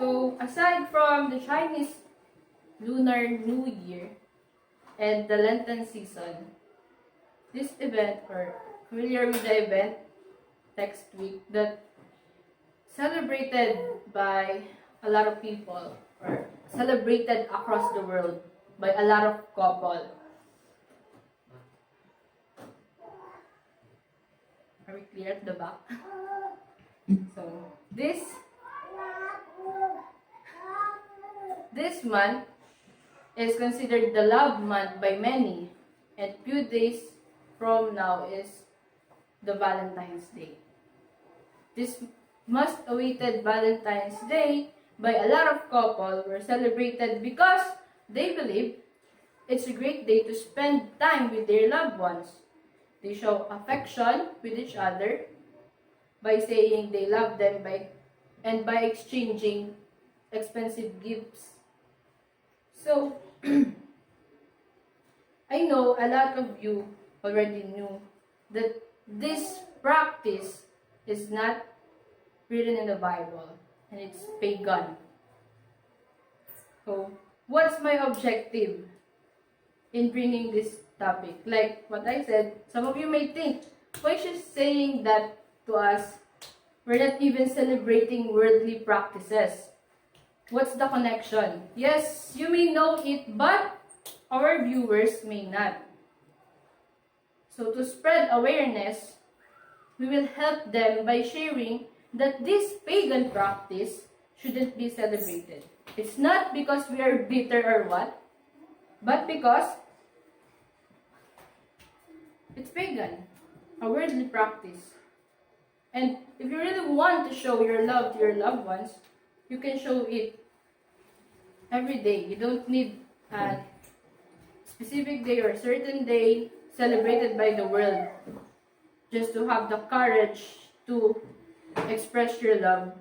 So, aside from the Chinese Lunar New Year and the Lenten season, this event, or familiar with the event next week, that celebrated by a lot of people, or celebrated across the world by a lot of couple. Are we clear at the back? So, this month is considered the love month by many, and few days from now is the Valentine's Day. This much awaited Valentine's Day by a lot of couples were celebrated because they believe it's a great day to spend time with their loved ones. They show affection with each other by saying they love them by exchanging expensive gifts. So, I know a lot of you already knew that this practice is not written in the Bible and it's pagan. So, what's my objective in bringing this topic? Like what I said, some of you may think, why is she saying that to us? We're not even celebrating worldly practices. What's the connection? Yes, you may know it, but our viewers may not. So to spread awareness, we will help them by sharing that this pagan practice shouldn't be celebrated. It's not because we are bitter or what, but because it's pagan, a worldly practice. And if you really want to show your love to your loved ones, you can show it every day. You don't need a specific day or a certain day celebrated by the world just to have the courage to express your love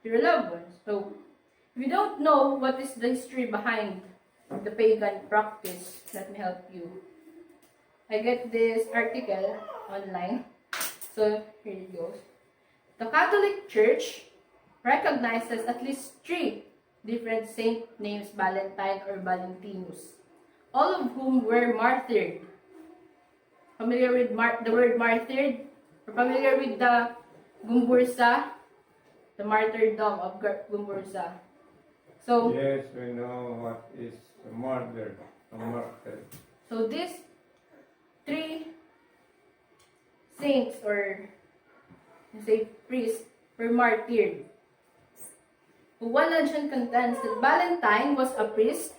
to your loved ones. So, if you don't know what is the history behind the pagan practice, let me help you. I get this article online. So, here it goes. The Catholic Church recognizes at least 3 different saint names, Valentine or Valentinus, all of whom were martyred. Familiar with the word martyred? Or familiar with the Gumbursa? The martyrdom of Gumbursa. So, yes, we know what is a martyr. A martyr. So these 3 saints, or you say priests, were martyred. One legend contends that Valentine was a priest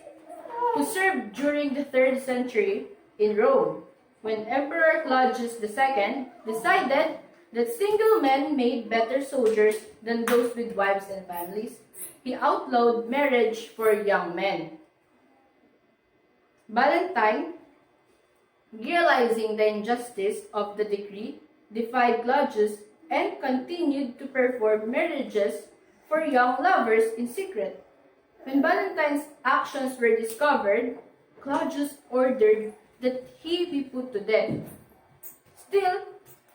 who served during the 3rd century in Rome, when Emperor Claudius II decided that single men made better soldiers than those with wives and families. He outlawed marriage for young men. Valentine, realizing the injustice of the decree, defied Claudius and continued to perform marriages for young lovers in secret. When Valentine's actions were discovered, Claudius ordered that he be put to death. Still,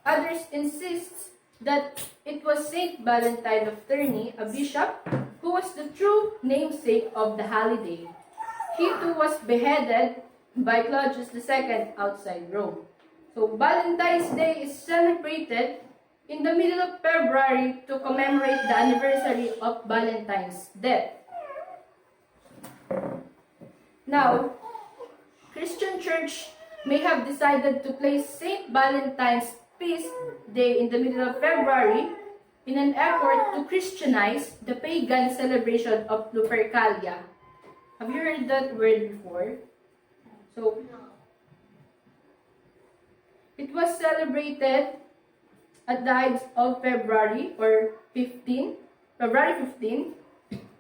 others insist that it was Saint Valentine of Terni, a bishop, who was the true namesake of the holiday. He too was beheaded by Claudius II outside Rome. So Valentine's Day is celebrated in the middle of February to commemorate the anniversary of Valentine's death. Now, Christian Church may have decided to place Saint Valentine's feast day in the middle of February in an effort to Christianize the pagan celebration of Lupercalia. Have you heard that word before? So, it was celebrated at the height of February 15,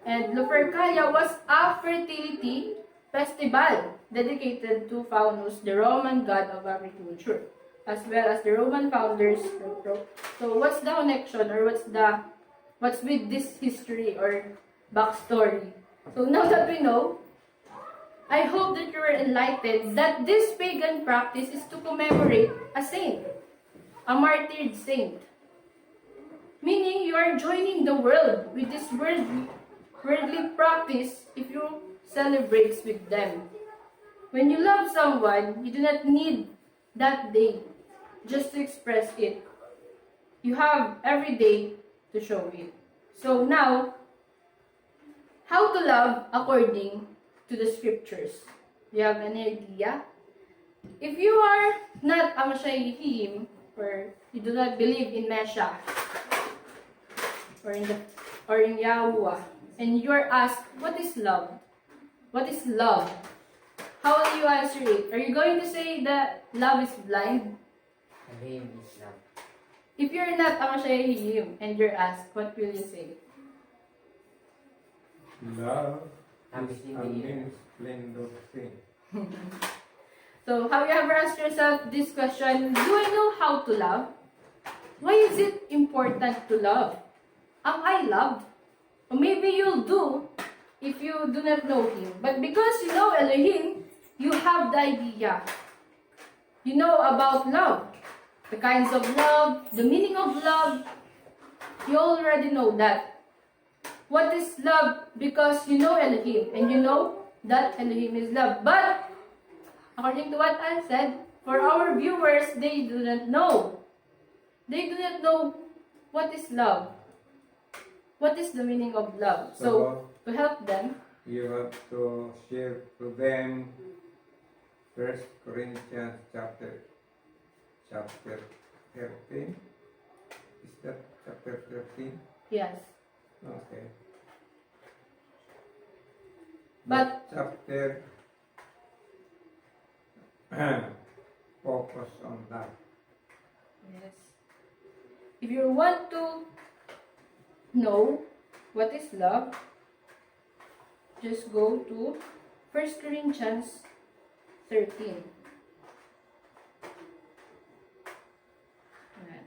and Lupercalia was a fertility festival dedicated to Faunus, the Roman god of agriculture, as well as the Roman founders. So what's the connection, or what's with this history or backstory? So now that we know, I hope that you are enlightened that this pagan practice is to commemorate a saint, a martyred saint. Meaning you are joining the world with this worldly practice if you celebrate with them. When you love someone, you do not need that day just to express it. You have every day to show it. So now, how to love according to the scriptures? Do you have any idea? If you are not a Mashayihim, or you do not believe in Mesha, or in Yahuwah, and you are asked, what is love? What is love? How will you answer it? Are you going to say that love is blind? Elohim is love. If you're not a Mashayihim and you're asked, what will you say? Love Love is is in a the air. means splendid thing. So, have you ever asked yourself this question, do I know how to love? Why is it important to love? Am I loved? Or maybe you'll do if you do not know Him. But because you know Elohim, you have the idea. You know about love. The kinds of love, the meaning of love. You already know that. What is love? Because you know Elohim. And you know that Elohim is love. But according to what I said, for our viewers, they do not know. They do not know what is love. What is the meaning of love? So to help them, you have to share to them 1 Corinthians chapter 13. Is that chapter 13? yes. Okay. But- chapter focus on that. Yes. If you want to know what is love, just go to 1 Corinthians 13. Ayan.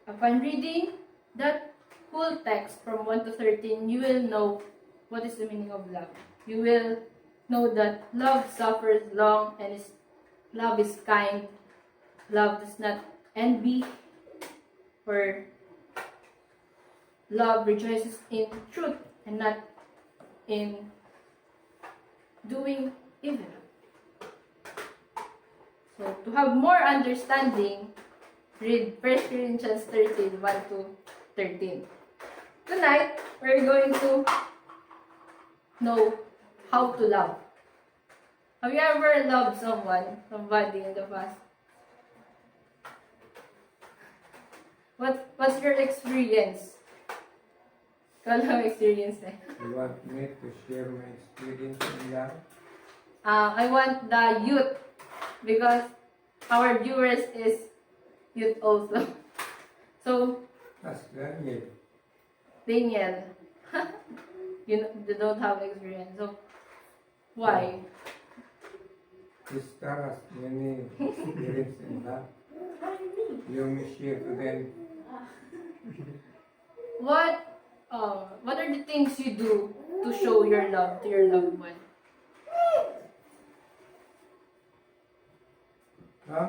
Upon reading that whole text from 1 to 13, you will know what is the meaning of love. You will know that love suffers long and love is kind. Love does not envy, or love rejoices in truth and not in doing evil. So, to have more understanding, read 1 Corinthians 13, 1 to 13. Tonight, we're going to know how to love. Have you ever loved somebody in the past? What's your experience? Ikaw experience eh. You want me to share my experience in that? I want the youth because our viewers is youth also. So, Ask Daniel. Daniel, you don't have experience. So, why? Sister has many experience in that. You may share to them. What are the things you do to show your love to your loved one? Huh?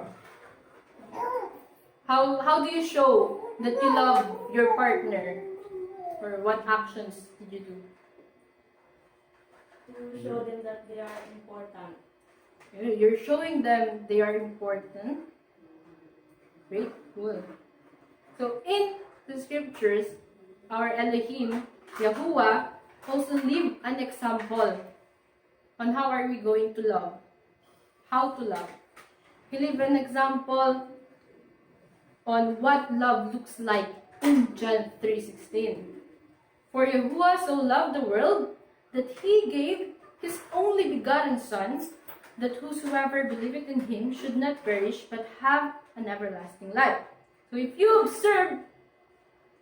How do you show that you love your partner? Or what actions did you do? To show them that they are important. You're showing them they are important. Great, cool. So in the scriptures, our Elohim, Yahuwah, also leave an example on how are we going to love. How to love. He leave an example on what love looks like in John 3:16. For Yahuwah so loved the world that He gave His only begotten Son, that whosoever believeth in Him should not perish but have an everlasting life. So if you observe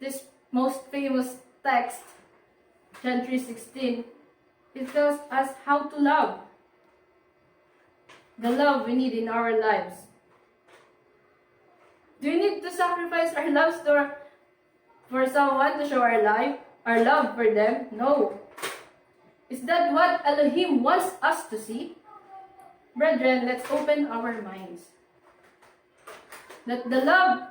this most famous text, John 3:16, it tells us how to love. The love we need in our lives. Do we need to sacrifice our lives for someone to show our love for them? No. Is that what Elohim wants us to see? Brethren, let's open our minds. That the love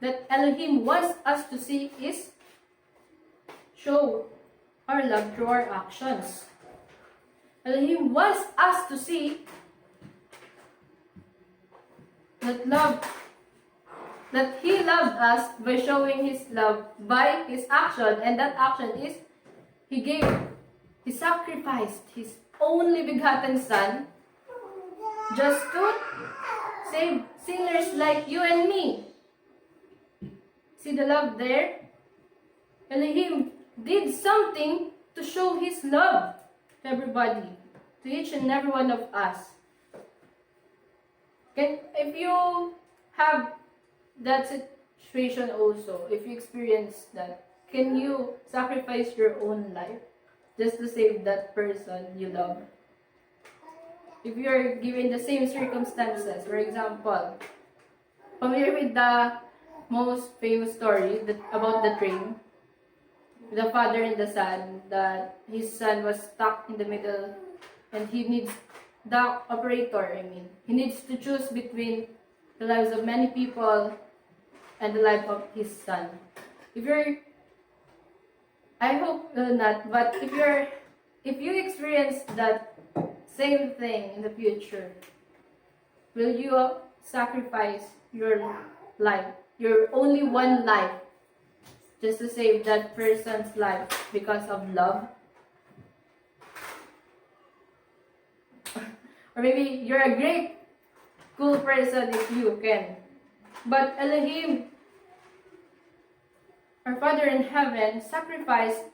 that Elohim wants us to see is show our love through our actions. Elohim wants us to see that He loved us by showing His love by His action, and that action is He sacrificed His only begotten Son just to save sinners like you and me. See the love there? Elohim did something to show His love to everybody, to each and every one of us. If you have that situation also, if you experience that, can you sacrifice your own life just to save that person you love? If you are given the same circumstances, for example, familiar with the most famous story about the train, the father and the son, that his son was stuck in the middle and he needs the operator, he needs to choose between the lives of many people and the life of his son. I hope not, but if you experience that same thing in the future, will you sacrifice your life, your only one life, just to save that person's life because of love? Or maybe you're a great, cool person if you can. But Elohim, our Father in heaven, sacrificed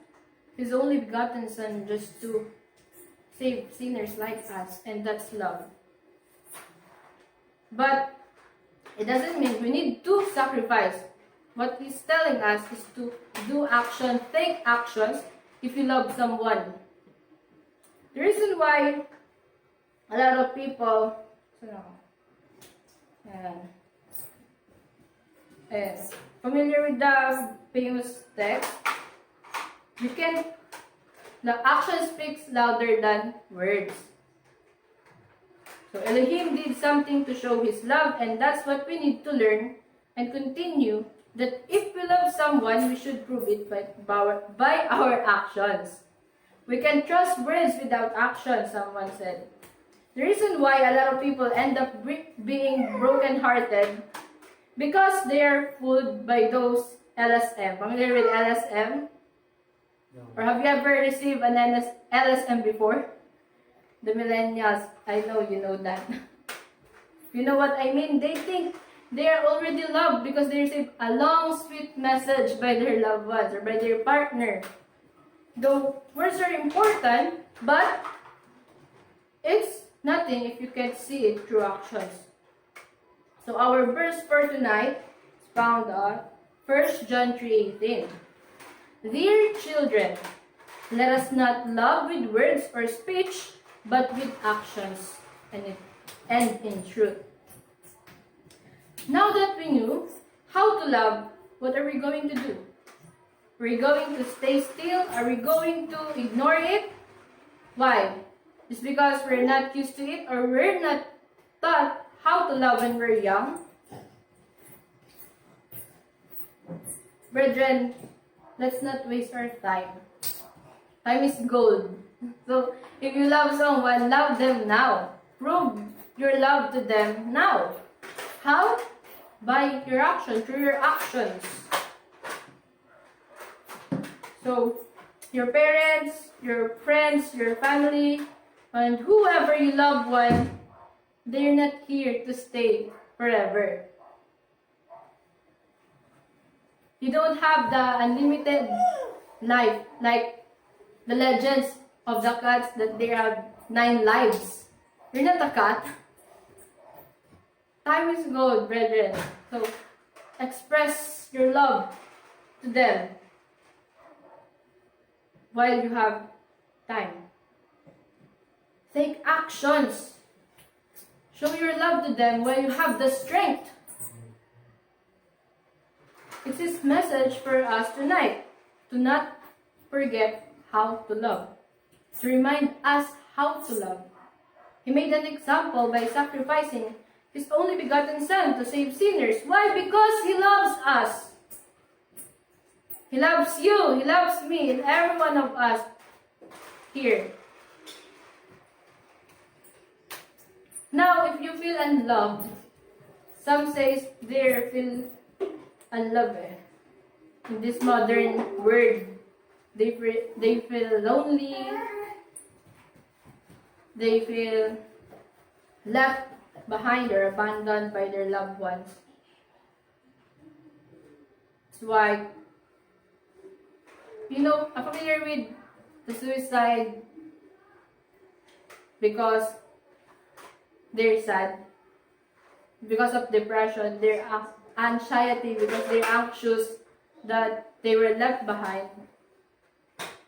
His only begotten Son just to save sinners like us, and that's love. But it doesn't mean we need to sacrifice. What He's telling us is to do action, take actions if you love someone. The reason why a lot of people, familiar with the famous text, the action speaks louder than words. So Elohim did something to show His love, and that's what we need to learn and continue, that if we love someone, we should prove it by our actions. We can trust words without action, someone said. The reason why a lot of people end up being broken-hearted, because they are fooled by those LSM. Familiar with LSM? No. Or have you ever received an LSM before? The millennials, I know you know that. You know what I mean? They think they are already loved because they receive a long, sweet message by their loved ones or by their partner. Though words are important, but it's nothing if you can't see it through actions. So our verse for tonight is found on 1 John 3:18. Dear children, let us not love with words or speech, but with actions and in truth. Now that we knew how to love, what are we going to do? Are we going to stay still? Are we going to ignore it? Why? Just because we're not used to it, or we're not taught how to love when we're young? Brethren, let's not waste our time. Time is gold. So, if you love someone, love them now. Prove your love to them now. How? By your action, through your actions. So, your parents, your friends, your family, and whoever you love one, they're not here to stay forever. You don't have the unlimited life like the legends of the cats that they have 9 lives. You're not a cat. Time is gold, brethren. So, express your love to them while you have time. Take actions. Show your love to them while you have the strength. It's His message for us tonight, to not forget how to love, to remind us how to love. He made an example by sacrificing His only begotten Son to save sinners. Why? Because He loves us. He loves you. He loves me and every one of us here. Now, if you feel unloved, some says they feel unloved. In this modern world, they feel lonely. They feel left behind or abandoned by their loved ones. That's why, I'm familiar with the suicide because they're sad, because of depression, their anxiety, because they're anxious that they were left behind.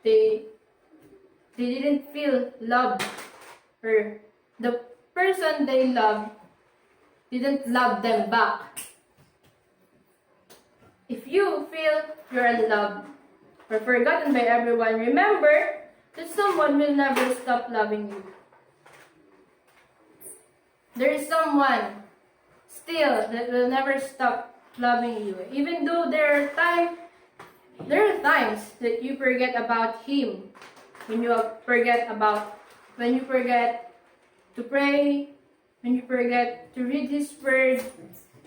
They didn't feel loved, or the person they loved didn't love them back. If you feel you're unloved or forgotten by everyone, remember that someone will never stop loving you. There is someone still that will never stop loving you. Even though there are times that you forget about Him. When you forget to pray, when you forget to read His Word,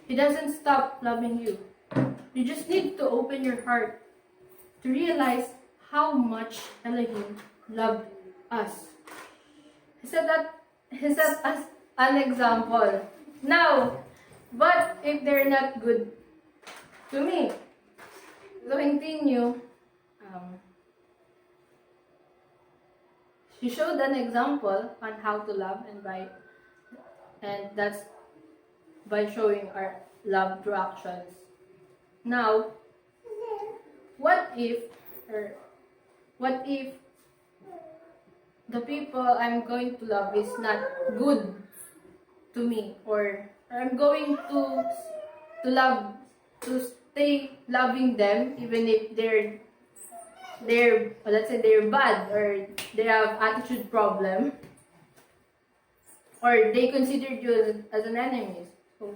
He doesn't stop loving you. You just need to open your heart to realize how much Elohim loved us. He set us an example. Now, but if they're not good to me, so continue. She showed an example on how to love, and that's by showing our love through actions. Now, what if the people I'm going to love is not good to me, or I'm going to stay loving them even if they're let's say they're bad, or they have attitude problem, or they considered you as an enemy. So,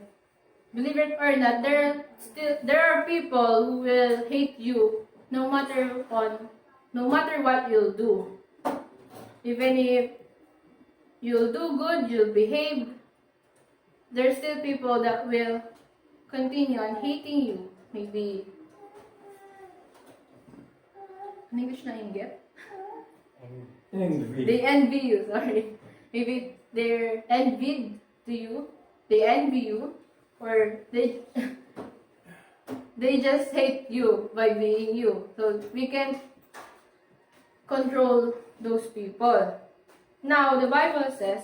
believe it or not, there are people who will hate you no matter what you'll do. Even if you'll do good, you'll behave, there's still people that will continue on hating you. Maybe in English na inggit? Envy. They envy you, sorry. Maybe they're envied to you. They envy you. Or they just hate you by being you. So we can control those people. Now, the Bible says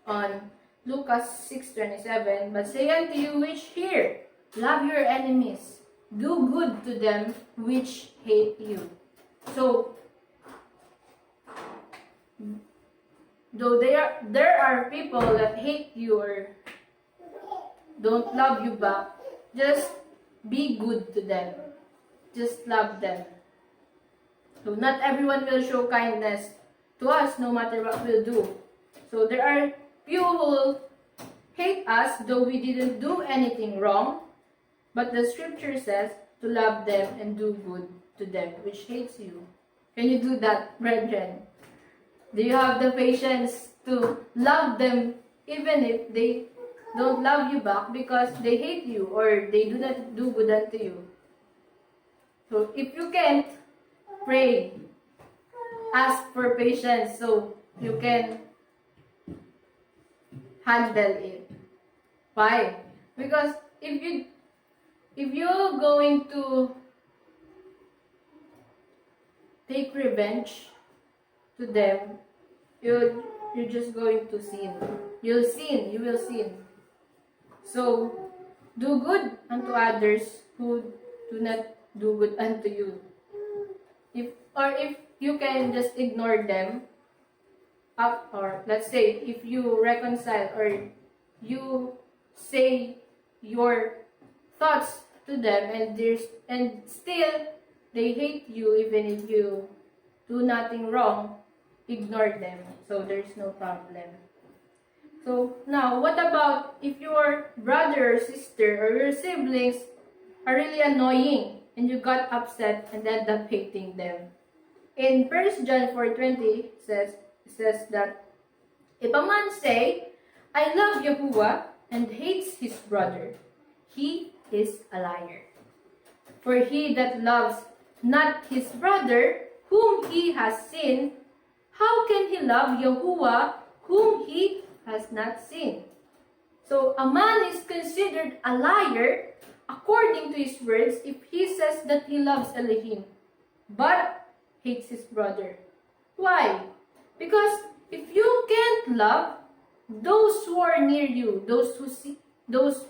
on Lucas 6:27, but say unto you which hear, love your enemies, do good to them which hate you. So, though there are people that hate you or don't love you back, just be good to them. Just love them. So not everyone will show kindness to us no matter what we'll do. So there are few who hate us though we didn't do anything wrong, but the scripture says to love them and do good to them which hates you. Can you do that, brethren? Do you have the patience to love them even if they don't love you back because they hate you or they do not do good unto you? So if you can't, pray. Ask for patience so you can handle it. Why? Because if you're going to take revenge to them, you're just going to sin. You will sin. So do good unto others who do not do good unto you. If you can just ignore them, or let's say if you reconcile or you say your thoughts to them and still they hate you even if you do nothing wrong, ignore them. So there's no problem. So now, what about if your brother or sister or your siblings are really annoying and you got upset and end up hating them? In 1 John 4:20 says that if a man say, I love Yahuwah and hates his brother, he is a liar. For he that loves not his brother whom he has seen, how can he love Yahuwah whom he has not seen? So a man is considered a liar according to his words if he says that he loves Elohim but hates his brother. Why? Because if you can't love those who are near you, those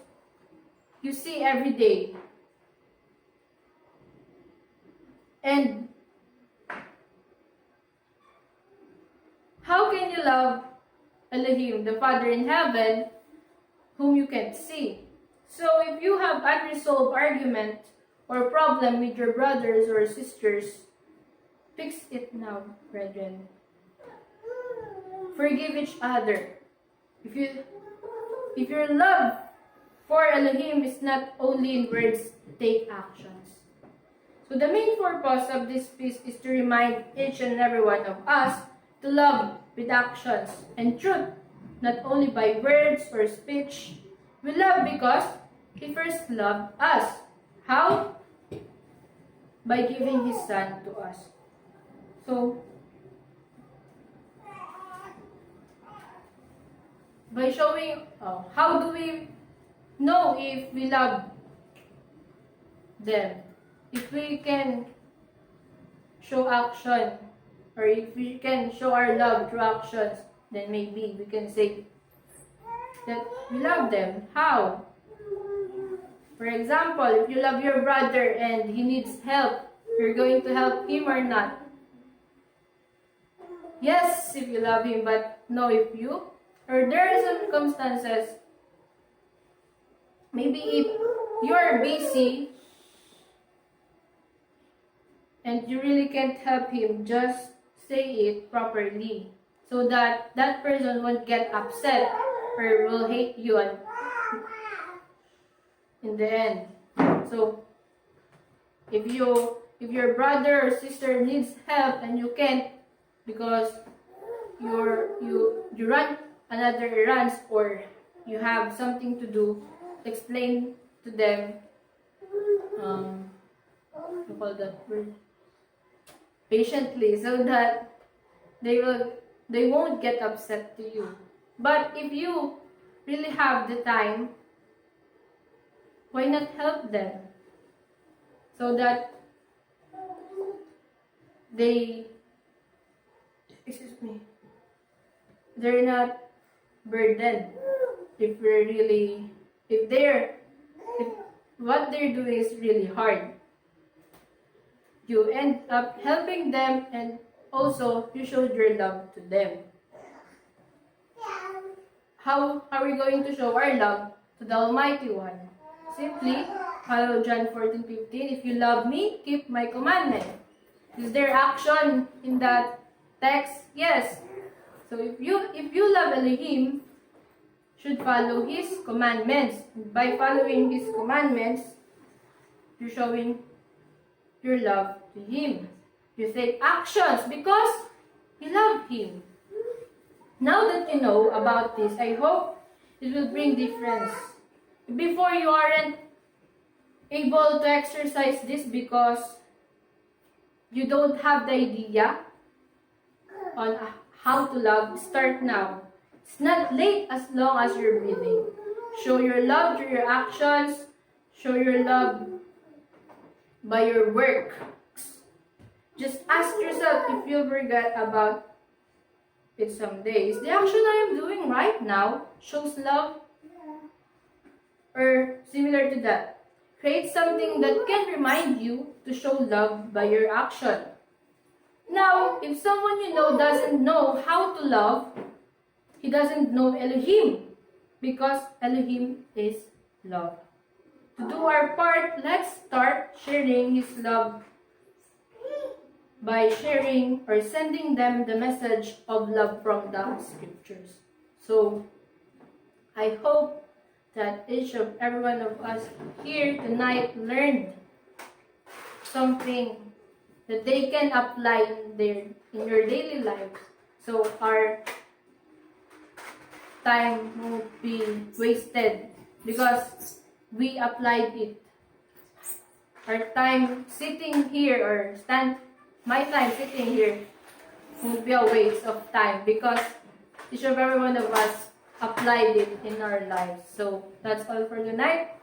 you see every day, and how can you love Elohim, the Father in heaven, whom you can't see? So if you have unresolved argument or problem with your brothers or sisters, fix it now, brethren. Forgive each other. If your love for Elohim is not only in words, take actions. So the main purpose of this piece is to remind each and every one of us to love with actions and truth, not only by words or speech. We love because He first loved us. How? By giving His Son to us. So, by showing, how do we know if we love them? If we can show action, or if we can show our love through actions, then maybe we can say that we love them. How? For example, if you love your brother and he needs help, you're going to help him or not? Yes, if you love him, but no, if you, or there are circumstances, maybe if you're busy and you really can't help him, just say it properly so that that person won't get upset or will hate you in the end. So if your brother or sister needs help and you can't because you run another errands or you have something to do, explain to them you call that word, patiently, so that they won't get upset to you. But if you really have the time, why not help them so that they're not burdened if what they're doing is really hard. You end up helping them and also you showed your love to them. How are we going to show our love to the Almighty One? Simply follow John 14:15. If you love me, keep my commandment. Is there action in that text? Yes. So if you love Elohim, should follow His commandments. By following His commandments, you're showing your love to Him. You take actions because you love Him. Now that you know about this, I hope it will bring difference. Before, you aren't able to exercise this because you don't have the idea on how to love. Start now. It's not late as long as you're breathing. Show your love through your actions. Show your love by your work. Just ask yourself if you forget about it someday. Is the action I am doing right now shows love? Or similar to that, create something that can remind you to show love by your action. Now, if someone you know doesn't know how to love, he doesn't know Elohim, because Elohim is love. To do our part, let's start sharing His love by sharing or sending them the message of love from the scriptures. So, I hope that each of every one of us here tonight learned something that they can apply in your daily lives, so our time won't be wasted because we applied it. Our time sitting here or my time sitting here won't be a waste of time because each of every one of us applied it in our lives. So that's all for tonight.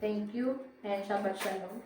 Thank you and Shabbat Shalom.